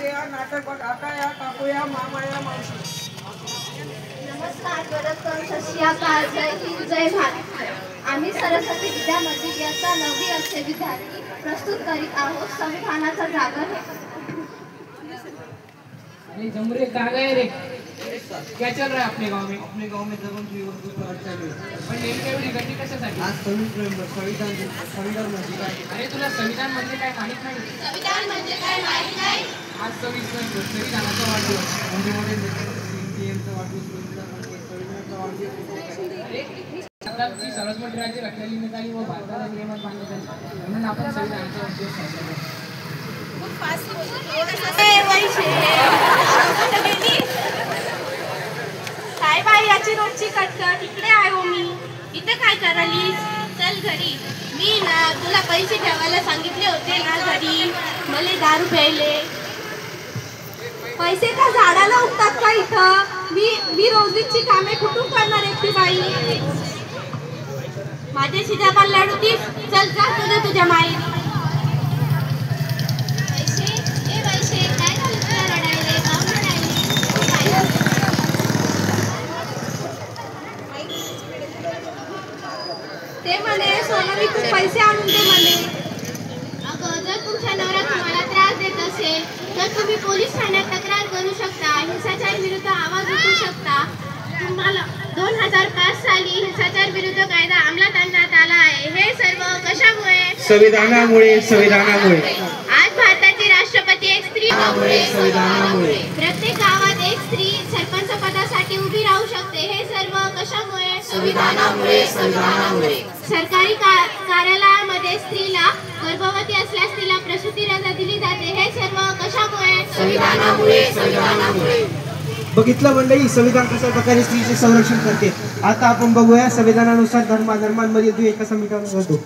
या नाटक बघ आता या काकूया मामाया मावशी. नमस्कार, वरदकर, सत श्री अकाल, जय हिंद, जय भारत. आम्ही सरस्वती विद्या मंदिर इयत्ता 9वी वर्षे विद्यार्थी प्रस्तुत करीत आहोत संविधानाचा जागर. अरे जमरे कहाँ गए रे? क्या चल रहा है अपने गांव में? अपने गांव में दगन की चालू है. पण नेमक्या वेळी गट्टी कशासाठी? आज संविधान म्हणजे काय? अरे तुला संविधान म्हणजे काय माहित नाही? संविधान म्हणजे काय माहित नाही? आज संविधानाचा वाढदिवस. मोठे वाढदिवस संविधानाचा वाढदिवस. अरे भारताची सर्वात मोठी राज्य घटनेली आली व भारताला नियमन मान्य झाली म्हणून आपण संविधानाचा वाढदिवस साजरा करतो. काय बाई याची रोजची कटकट. इकडे आहे हो मी. इथे काय करालीस? चल घरी. मी ना तुला पैसे ठेवायला सांगितले होते ना घरी. मला दारू प्यायले. पैसे का झाडाला उगतात का इथं? मी रोजीची कामे कुठून करणार एकटी बाई? माझ्याशी जबान लढतीस? चल जा तुझ्या माई. पैसे काय झालं तुला रडायले? काहून रडायले? ते म्हणे सोनं विकून पैसे आणून दे म्हणे. अगं जर तुमच्या नवरा तुम्हाला त्रास देत असेल तर तुम्ही पोलीस ठाण्यात तक्रार करू शकता. हिंसाचार विरुद्ध आवाज उठवू शकता. तुम्हाला 2005 साली हिंसाचार विरुद्ध कायदा अंमलात आणण्यात आला आहे. हे सर्व कशामुळे? संविधानामुळे. आज भारताची राष्ट्रपती एक स्त्री. संविधानामुळे. प्रत्येक गावात एक स्त्री सरपंच पदासाठी उभी राहू शकते. हे सर्व कशामुळे? संविधानामुळे. सरकारी कार्यालयामध्ये स्त्रीला गर्भवती असल्यास तिला प्रसूती रजा दिली जाते. हे सर्व कशामुळे? संविधानामुळे. बघितलं मंडळी, संविधान कशा प्रकारे स्त्रीचे संरक्षण करते. आता आपण बघूया संविधानानुसार धर्मांमध्ये तू एका संविधान होतो.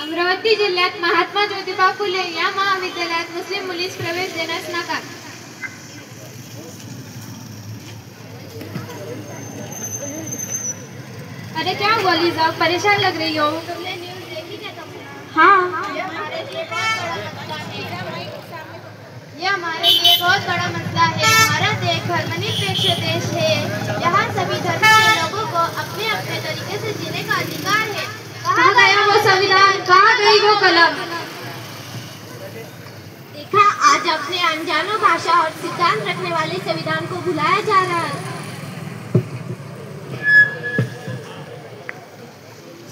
अमरावती जिल्ह्यात महात्मा ज्योतिबा फुले या महाविद्यालयात मुस्लिम मुलीस प्रवेश देण्यास नकार. अरे क्या हुआ लीजा, परेशान लग रही हो? तुमने न्यूज़ देखी क्या? हाँ, ये हमारे लिए बहुत बड़ा मसला है. भारत एक धर्मनिरपेक्ष देश है. यहाँ सभी धर्म के लोगों को अपने अपने तरीके से जीने का अधिकार है. कहाँ गया वो संविधान? कहाँ गई वो कलम? देखा, आज अपने अनजानो भाषा और सिद्धांत रखने वाले संविधान को भुलाया जा रहा है.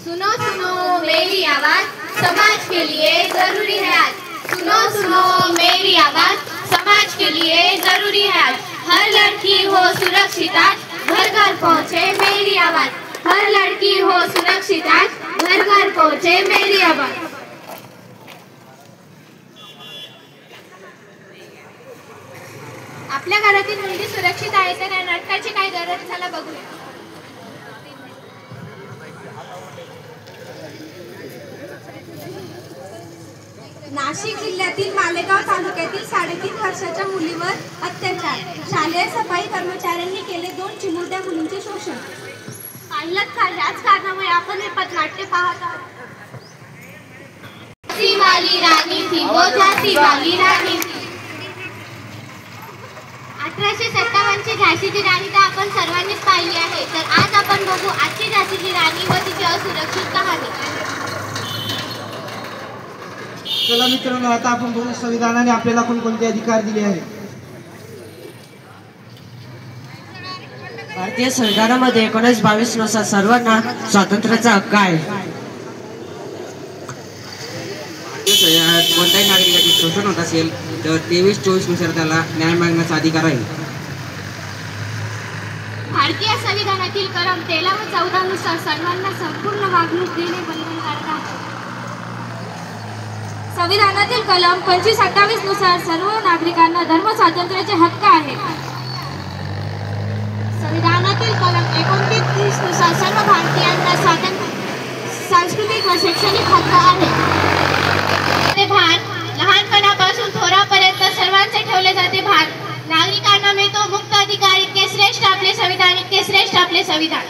सुनो सुनो मेरी आवाज, समाज के लिए जरूरी है आज. सुनो सुनो मेरी आवाज, समाज के लिए जरूरी है आज. हर लड़की हो सुरक्षित आज, घर घर पहुँचे मेरी आवाज. हर लड़की हो सुरक्षित आज, घर घर पहुँचे मेरी आवाज. आपल्या घरातील मुलगी सुरक्षित आहे तर या नाटकाची काय गरज? चला बघूया. नाशिक जिल्ह्यातील मालेगाव तालुक्यातील 3.5 वर्षाच्या मुलीवर अत्याचार. शालेय सफाई कर्मचाऱ्यांनी केले 2 चिमुरड्या मुलींचे शोषण. पाहिलं का? याच कारणामुळे आपण हे पथनाट्य पाहत आहोत. झांसी वाली राणी थी वो, झांसी वाली राणी थी. 1857 ची झाशीची राणी तर आपण सर्वांनीच पाहिली आहे. तर आज आपण बघू आजची झाशीची राणी व तिची असुरक्षित कहाणी. चला मित्रांनो, आता आपण बघू संविधानाने आपल्याला कोणकोणते अधिकार दिले आहेत. भारतीय संविधानामध्ये 1922 नुसार सर्वांना स्वातंत्र्याचा हक्क आहे. कोणत्याही नागरिकाचे शोषण होत असेल तर 23-24 नुसार त्याला न्याय मागण्याचा अधिकार आहे. भारतीय संविधानातील कलम 13 व 14 नुसार सर्वांना संपूर्ण वागणूक देणे बंधनकारक आहे. संविधानातील कलम 25-28 नुसार सर्व नागरिकांना धर्म स्वातंत्र्याचे हक्क आहे. संविधानातील कलम 29 नुसार सर्व भारतीयांना सांस्कृतिक व शैक्षणिक हक्क आहे. ते भान लहानपणापासून थोरापर्यंत सर्वांचे ठेवले जाते भान. नागरिकांना मिळतो मुक्त अधिकार. इतके श्रेष्ठ आपले संविधान, इतके श्रेष्ठ आपले संविधान.